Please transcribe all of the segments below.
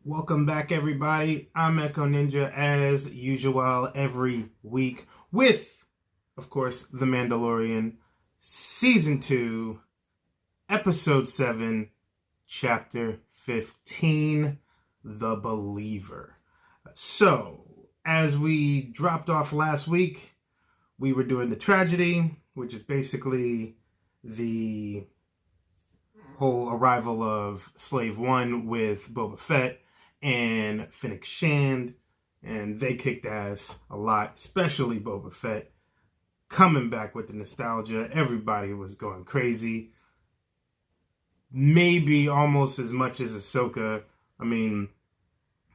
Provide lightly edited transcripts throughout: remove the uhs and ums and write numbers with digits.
Welcome back, everybody. I'm Echo Ninja, as usual, every week with, of course, The Mandalorian, Season 2, Episode 7, Chapter 15, The Believer. So, as we dropped off last week, we were doing the tragedy, which is basically the whole arrival of Slave One with Boba Fett and Fennec Shand, and they kicked ass a lot, especially Boba Fett, coming back with the nostalgia. Everybody was going crazy. Maybe almost as much as Ahsoka. I mean,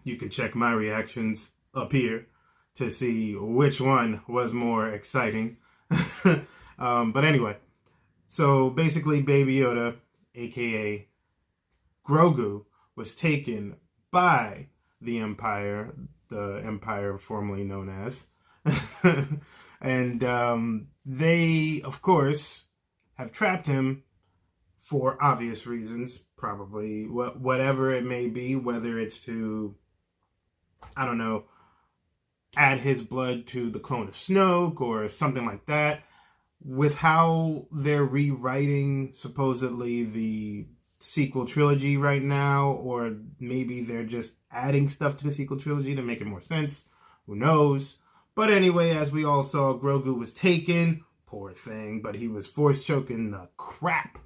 you can check my reactions up here to see which one was more exciting. But anyway, so basically Baby Yoda, aka Grogu, was taken by the Empire formerly known as. And they, of course, have trapped him for obvious reasons, probably, whatever it may be, whether it's to, I don't know, add his blood to the clone of Snoke or something like that. With how they're rewriting, supposedly, the sequel trilogy right now, or maybe they're just adding stuff to the sequel trilogy to make it more sense. Who knows? But anyway, as we all saw, Grogu was taken. Poor thing, but he was force choking the crap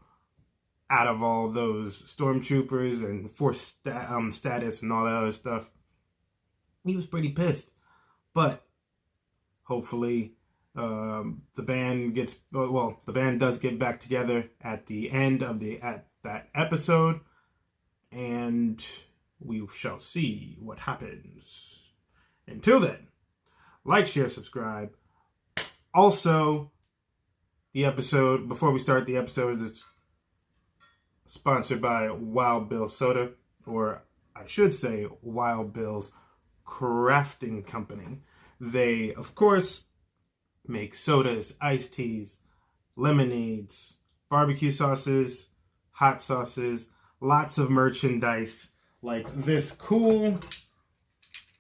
out of all those stormtroopers and force status and all that other stuff. He was pretty pissed. But hopefully the band does get back together at the end of that episode, and we shall see what happens. Until then, like, share, subscribe. Also, the episode, before we start the episode, it's sponsored by Wild Bill Soda, or I should say Wild Bill's Crafting Company. They, of course, make sodas, iced teas, lemonades, barbecue sauces, hot sauces, lots of merchandise, like this cool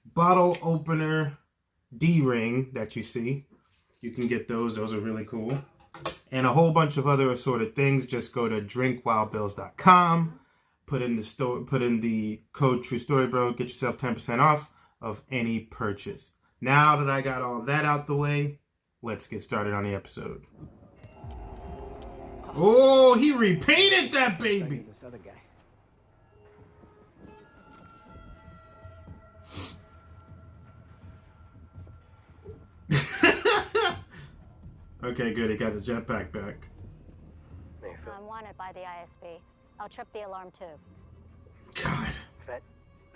bottle opener D-ring that you see. You can get those. Those are really cool. And a whole bunch of other assorted things. Just go to drinkwildbills.com, put in the code TrueStoryBro, get yourself 10% off of any purchase. Now that I got all that out the way, let's get started on the episode. Oh, he repainted that baby! This other guy. Okay, good. He got the jetpack back. I'm wanted by the ISB. I'll trip the alarm too. God. Fett,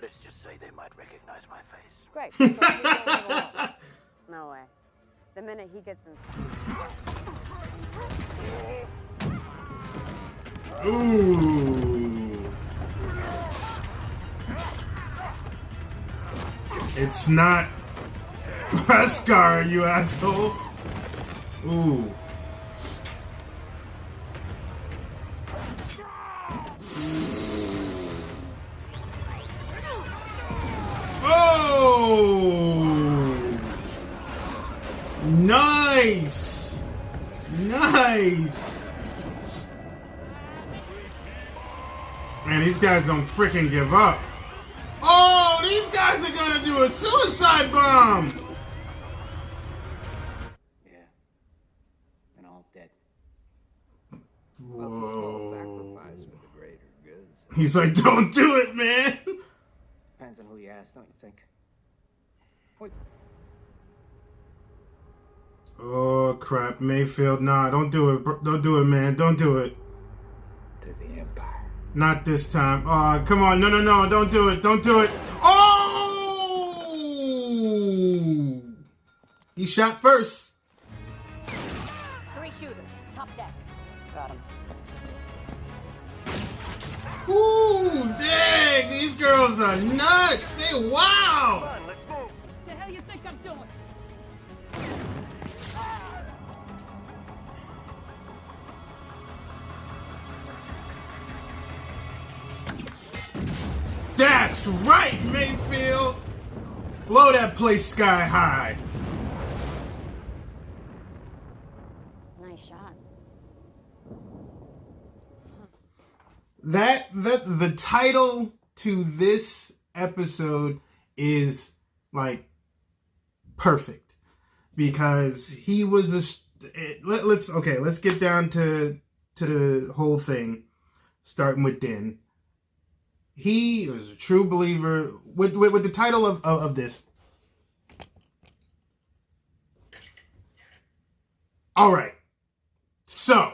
let's just say they might recognize my face. Great. So you don't have a look. No way. The minute he gets inside. Ooh. It's not Beskar, you asshole. Ooh. Oh! Nice! Nice! Man, these guys don't freaking give up. Oh, these guys are gonna do a suicide bomb! Yeah. And all dead. Well, it's a small sacrifice for the greater good. He's like, don't do it, man! Depends on who you ask, don't you think? What? Oh, crap. Mayfield, nah, don't do it. Don't do it, man. Don't do it. To the Empire. Not this time. Oh, come on. No, don't do it. Don't do it. Oh! He shot first. 3 shooters. Top deck. Got him. Ooh, dang. These girls are nuts. They wow. Come on, let's move. The hell you think I'm doing? That's That's right, Mayfield. Blow that place sky high. Nice shot. The title to this episode is like perfect because he was let's get down to the whole thing, starting with Din. He was a true believer with the title of this. All right, so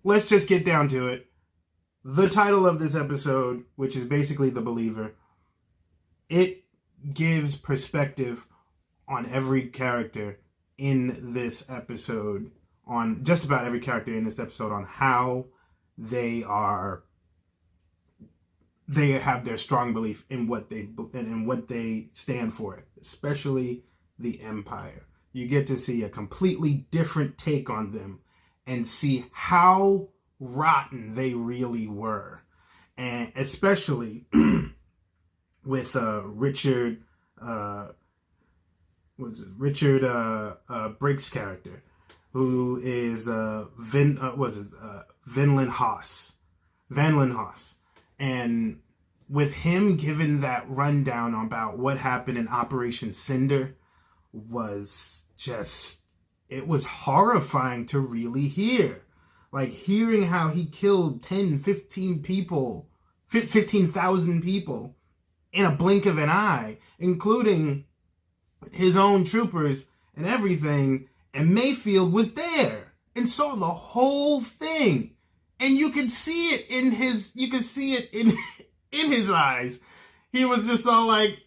let's just get down to it. The title of this episode, which is basically The Believer, it gives perspective on every character in this episode, on just about every character in this episode, on how they have their strong belief in what they stand for, especially the Empire. You get to see a completely different take on them and see how rotten they really were. And especially with Richard Brake's character, who is Vinland Haas. And with him giving that rundown about what happened in Operation Cinder was just, it was horrifying to really hear. Like, hearing how he killed 10, 15 people, 15,000 people in a blink of an eye, including his own troopers and everything. And Mayfield was there and saw the whole thing. And you could see it in his eyes. He was just all like,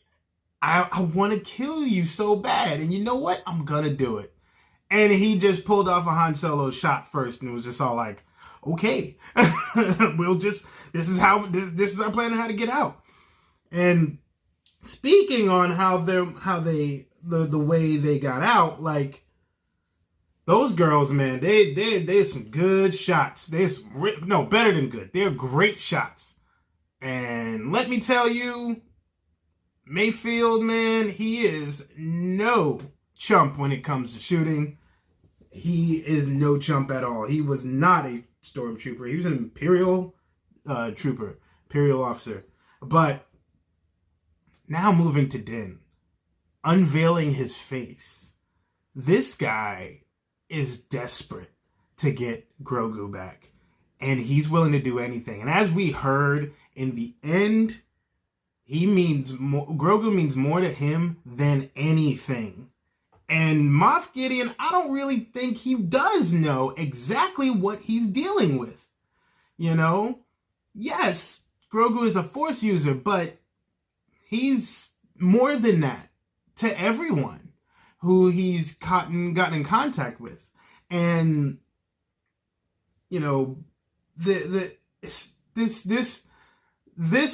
I want to kill you so bad. And you know what? I'm going to do it. And he just pulled off a Han Solo shot first and was just all like, okay, this is our plan on how to get out. And speaking on the way they got out, like, those girls, man, they're some good shots. Better than good. They're great shots. And let me tell you, Mayfield, man, he is no chump when it comes to shooting. He is no chump at all. He was not a stormtrooper. He was an Imperial trooper, Imperial officer. But now moving to Din, unveiling his face. This guy is desperate to get Grogu back, and he's willing to do anything. And as we heard in the end, Grogu means more to him than anything. And Moff Gideon, I don't really think he does know exactly what he's dealing with. You know? Yes, Grogu is a Force user, but he's more than that to everyone who he's gotten in contact with. And, you know, this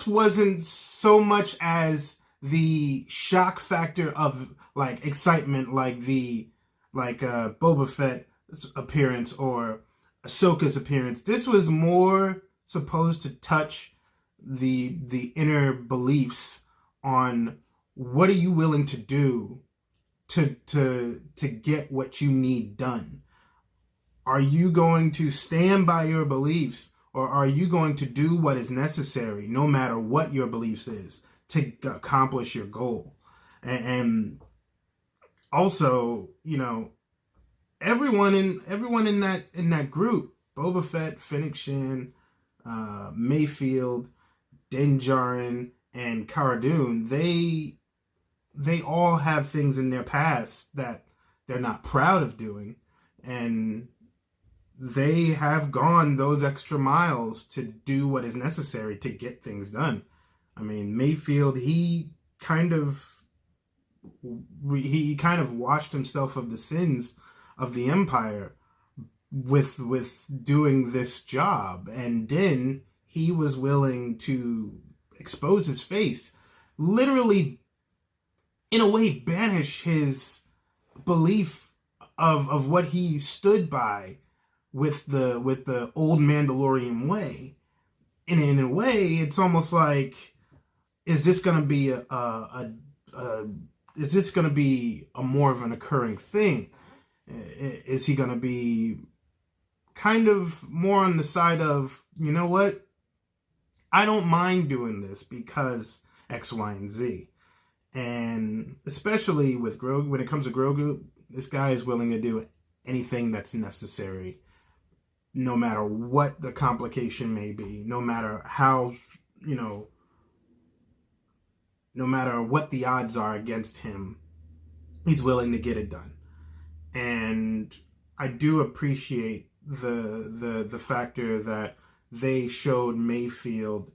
wasn't so much as the shock factor of like excitement, like Boba Fett's appearance or Ahsoka's appearance. This was more supposed to touch the inner beliefs on what are you willing to do to get what you need done. Are you going to stand by your beliefs, or are you going to do what is necessary, no matter what your beliefs is, to accomplish your goal? And also, you know, everyone in that group, Boba Fett, Fennec Shan, Mayfield, Din Djarin, and Cara Dune, they all have things in their past that they're not proud of doing, and they have gone those extra miles to do what is necessary to get things done. I mean, Mayfield, he kind of washed himself of the sins of the Empire with doing this job. And Din, he was willing to expose his face, literally, in a way, banish his belief of what he stood by with the old Mandalorian way, in a way, it's almost like, is this going to be is this going to be a more of an occurring thing? Is he going to be kind of more on the side of, you know what, I don't mind doing this because X, Y, and Z. And especially with Grogu, when it comes to Grogu, this guy is willing to do anything that's necessary, no matter what the complication may be, no matter how, no matter what the odds are against him, he's willing to get it done. And I do appreciate the factor that they showed Mayfield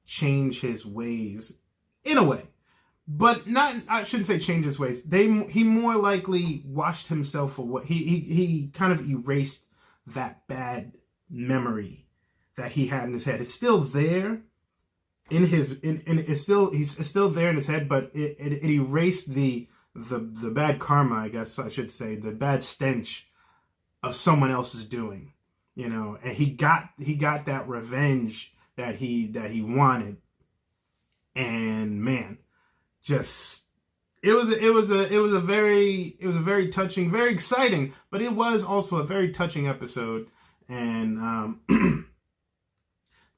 change his ways in a way. But not, I shouldn't say change his ways. He more likely washed himself away. He kind of erased that bad memory that he had in his head. It's still there he's still there in his head, but it erased the bad karma, I guess I should say, the bad stench of someone else's doing, and he got that revenge that he wanted. And man, just it was a very touching, very exciting, but it was also a very touching episode. And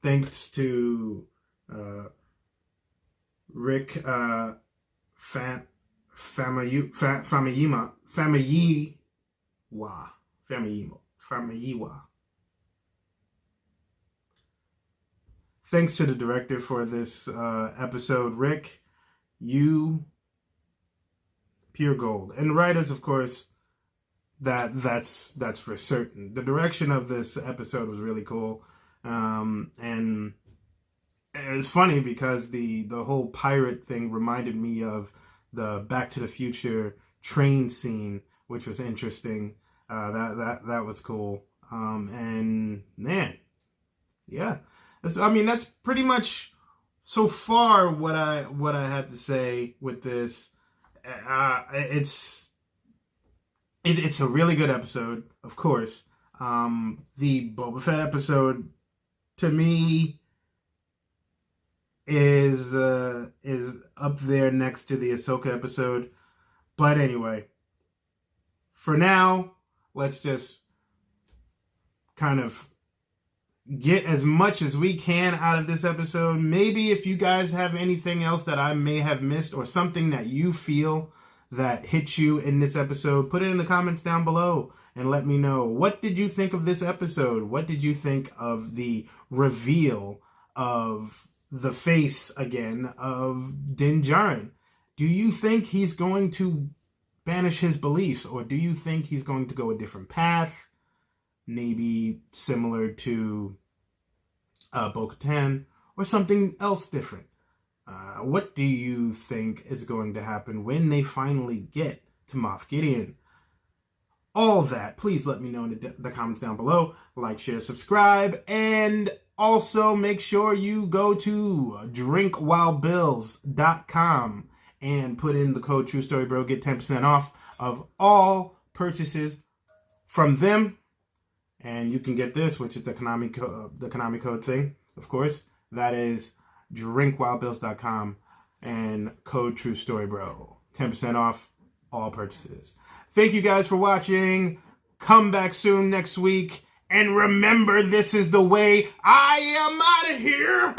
thanks to Rick Famuyiwa. Thanks to the director for this episode, Rick. You pure gold. And writers, of course, that's for certain. The direction of this episode was really cool. And it's funny because the whole pirate thing reminded me of the Back to the Future train scene, which was interesting. That was cool. And man, yeah. That's pretty much so far what I had to say with this. It's a really good episode, of course. The Boba Fett episode, to me, is up there next to the Ahsoka episode. But anyway, for now, let's just kind of get as much as we can out of this episode. Maybe if you guys have anything else that I may have missed, or something that you feel that hit you in this episode, put it in the comments down below and let me know. What did you think of this episode? What did you think of the reveal of the face again of Din Djarin? Do you think he's going to banish his beliefs, or do you think he's going to go a different path? Maybe similar to Bo-Katan, or something else different. What do you think is going to happen when they finally get to Moff Gideon? All that, please let me know in the comments down below. Like, share, subscribe, and also make sure you go to drinkwhilebills.com and put in the code TrueStoryBro. Get 10% off of all purchases from them. And you can get this, which is the Konami code thing, of course. That is drinkwhilebills.com and code TrueStoryBro. 10% off all purchases. Thank you guys for watching. Come back soon next week. And remember, this is the way. I am out of here.